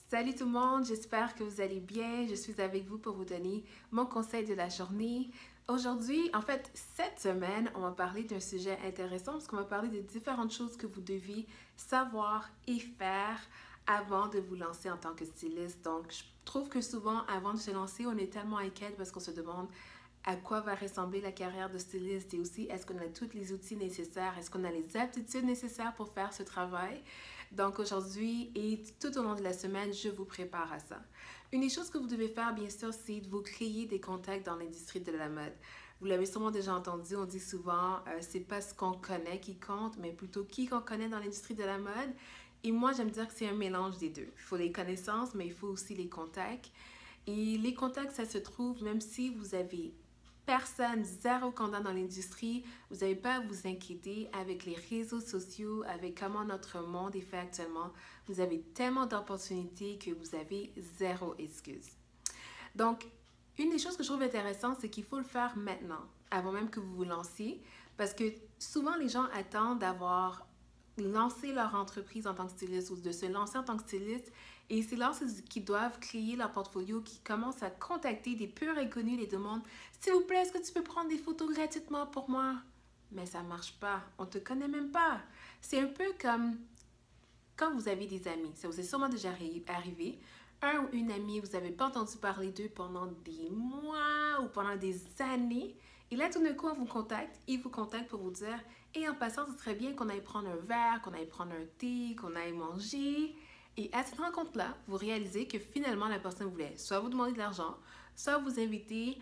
Salut tout le monde, j'espère que vous allez bien. Je suis avec vous pour vous donner mon conseil de la journée. Aujourd'hui, en fait, cette semaine, on va parler d'un sujet intéressant parce qu'on va parler de différentes choses que vous devez savoir et faire avant de vous lancer en tant que styliste. Donc, je trouve que souvent, avant de se lancer, on est tellement inquiète parce qu'on se demande à quoi va ressembler la carrière de styliste et aussi est-ce qu'on a tous les outils nécessaires, est-ce qu'on a les aptitudes nécessaires pour faire ce travail. Donc aujourd'hui et tout au long de la semaine, je vous prépare à ça. Une des choses que vous devez faire, bien sûr, c'est de vous créer des contacts dans l'industrie de la mode. Vous l'avez sûrement déjà entendu, on dit souvent, c'est pas ce qu'on connaît qui compte, mais plutôt qui qu'on connaît dans l'industrie de la mode. Et moi, j'aime dire que c'est un mélange des deux. Il faut les connaissances, mais il faut aussi les contacts. Et les contacts, ça se trouve, même si vous avez personne, zéro contact dans l'industrie, vous n'avez pas à vous inquiéter avec les réseaux sociaux, avec comment notre monde est fait actuellement. Vous avez tellement d'opportunités que vous avez zéro excuse. Donc, une des choses que je trouve intéressante, c'est qu'il faut le faire maintenant, avant même que vous vous lanciez, parce que souvent les gens attendent d'avoir lancé leur entreprise en tant que styliste ou de se lancer en tant que styliste. Et c'est là qu'ils doivent créer leur portfolio, qui commencent à contacter des purs inconnus, les demandent s'il vous plaît, est-ce que tu peux prendre des photos gratuitement pour moi? Mais ça ne marche pas, on ne te connaît même pas. C'est un peu comme quand vous avez des amis, ça vous est sûrement déjà arrivé, un ou une amie, vous n'avez pas entendu parler d'eux pendant des mois ou pendant des années, et là tout d'un coup on vous contacte, ils vous contactent pour vous dire, et en passant, ce serait bien qu'on aille prendre un verre, qu'on aille prendre un thé, qu'on aille manger. Et à cette rencontre-là, vous réalisez que finalement la personne voulait soit vous demander de l'argent, soit vous inviter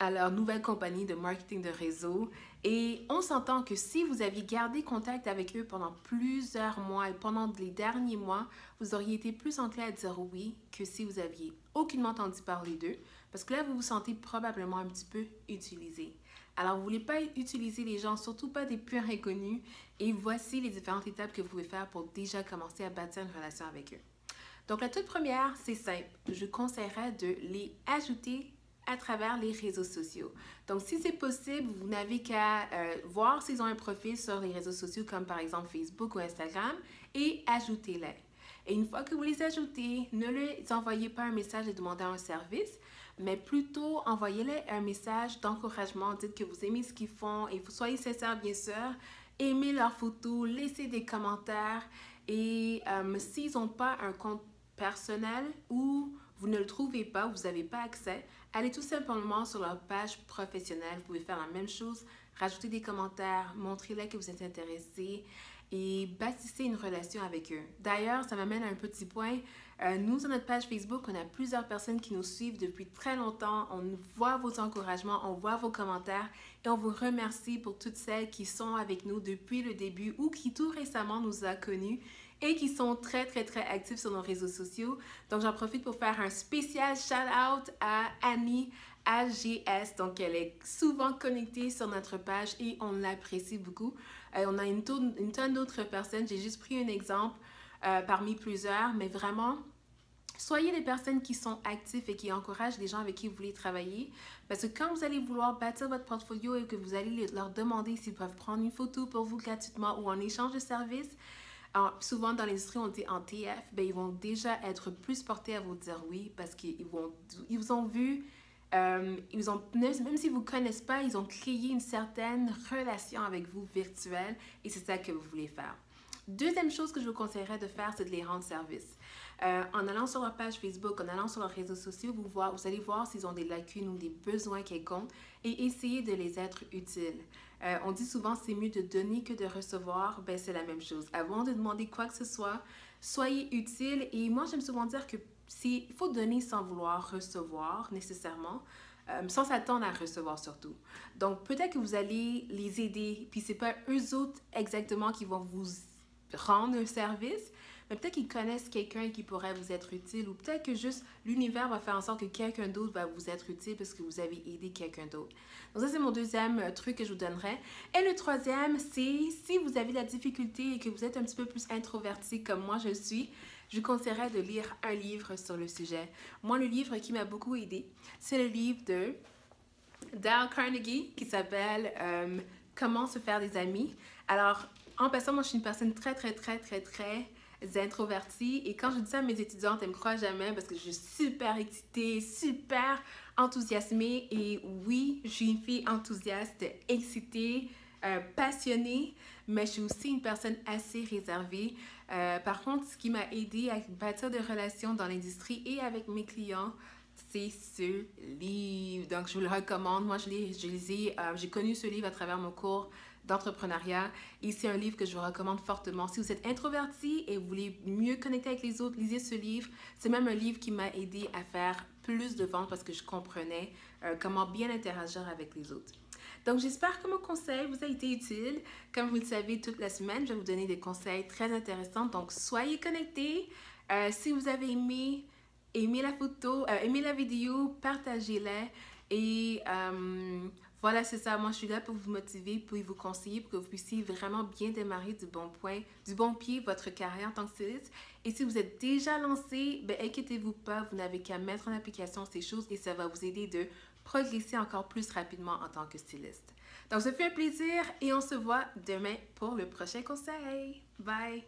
à leur nouvelle compagnie de marketing de réseau. Et on s'entend que si vous aviez gardé contact avec eux pendant plusieurs mois et pendant les derniers mois, vous auriez été plus enclin à dire oui que si vous aviez aucunement entendu parler d'eux, parce que là, vous vous sentez probablement un petit peu utilisé. Alors, vous ne voulez pas utiliser les gens, surtout pas des purs inconnus. Et voici les différentes étapes que vous pouvez faire pour déjà commencer à bâtir une relation avec eux. Donc, la toute première, c'est simple. Je conseillerais de les ajouter à travers les réseaux sociaux. Donc, si c'est possible, vous n'avez qu'à voir s'ils ont un profil sur les réseaux sociaux comme par exemple Facebook ou Instagram et ajoutez-les. Et une fois que vous les ajoutez, ne leur envoyez pas un message et demandez un service, mais plutôt envoyez-les un message d'encouragement. Dites que vous aimez ce qu'ils font et vous soyez sincère, bien sûr. Aimez leurs photos, laissez des commentaires et s'ils n'ont pas un compte personnel ou vous ne le trouvez pas, vous n'avez pas accès, allez tout simplement sur leur page professionnelle. Vous pouvez faire la même chose, rajouter des commentaires, montrez-les que vous êtes intéressé et bâtissez une relation avec eux. D'ailleurs, ça m'amène à un petit point. Nous, sur notre page Facebook, on a plusieurs personnes qui nous suivent depuis très longtemps. On voit vos encouragements, on voit vos commentaires et on vous remercie pour toutes celles qui sont avec nous depuis le début ou qui tout récemment nous a connus et qui sont très actifs sur nos réseaux sociaux. Donc, j'en profite pour faire un spécial shout-out à Annie AGS. Donc, elle est souvent connectée sur notre page et on l'apprécie beaucoup. On a une tonne d'autres personnes. J'ai juste pris un exemple parmi plusieurs, mais vraiment, soyez des personnes qui sont actives et qui encouragent les gens avec qui vous voulez travailler. Parce que quand vous allez vouloir bâtir votre portfolio et que vous allez leur demander s'ils peuvent prendre une photo pour vous gratuitement ou en échange de services, alors, souvent dans l'industrie, on dit en TF, ben, ils vont déjà être plus portés à vous dire oui parce qu'ils vous ont vu, même s'ils ne vous connaissent pas, ils ont créé une certaine relation avec vous virtuelle et c'est ça que vous voulez faire. Deuxième chose que je vous conseillerais de faire, c'est de les rendre service. En allant sur leur page Facebook, en allant sur leurs réseaux sociaux, vous allez voir s'ils ont des lacunes ou des besoins quelconques et essayer de les être utiles. On dit souvent c'est mieux de donner que de recevoir, ben c'est la même chose. Avant de demander quoi que ce soit, soyez utile et moi j'aime souvent dire que il faut donner sans vouloir recevoir nécessairement. Sans s'attendre à recevoir surtout. Donc peut-être que vous allez les aider, puis c'est pas eux autres exactement qui vont vous rendre un service, mais peut-être qu'ils connaissent quelqu'un qui pourrait vous être utile ou peut-être que juste l'univers va faire en sorte que quelqu'un d'autre va vous être utile parce que vous avez aidé quelqu'un d'autre. Donc ça, c'est mon deuxième truc que je vous donnerais. Et le troisième, c'est si vous avez de la difficulté et que vous êtes un petit peu plus introverti comme moi je suis, je vous conseillerais de lire un livre sur le sujet. Moi, le livre qui m'a beaucoup aidé, c'est le livre de Dale Carnegie qui s'appelle Comment se faire des amis. Alors, en passant, moi, je suis une personne très introvertis. Et quand je dis ça à mes étudiantes, elles me croient jamais parce que je suis super excitée, super enthousiasmée. Et oui, je suis une fille enthousiaste, excitée, passionnée, mais je suis aussi une personne assez réservée. Par contre, ce qui m'a aidé à bâtir des relations dans l'industrie et avec mes clients, c'est ce livre. Donc, je vous le recommande. Moi, j'ai connu ce livre à travers mon cours d'entrepreneuriat et c'est un livre que je vous recommande fortement. Si vous êtes introverti et vous voulez mieux connecter avec les autres, lisez ce livre. C'est même un livre qui m'a aidé à faire plus de ventes parce que je comprenais comment bien interagir avec les autres. Donc, j'espère que mon conseil vous a été utile. Comme vous le savez, toute la semaine, je vais vous donner des conseils très intéressants. Donc, soyez connectés. Si vous avez aimé la photo, aimé la vidéo, partagez-la. Et voilà, c'est ça. Moi, je suis là pour vous motiver, pour vous conseiller, pour que vous puissiez vraiment bien démarrer du bon pied votre carrière en tant que styliste. Et si vous êtes déjà lancé, ben inquiétez-vous pas, vous n'avez qu'à mettre en application ces choses et ça va vous aider de progresser encore plus rapidement en tant que styliste. Donc, ça fait un plaisir et on se voit demain pour le prochain conseil. Bye!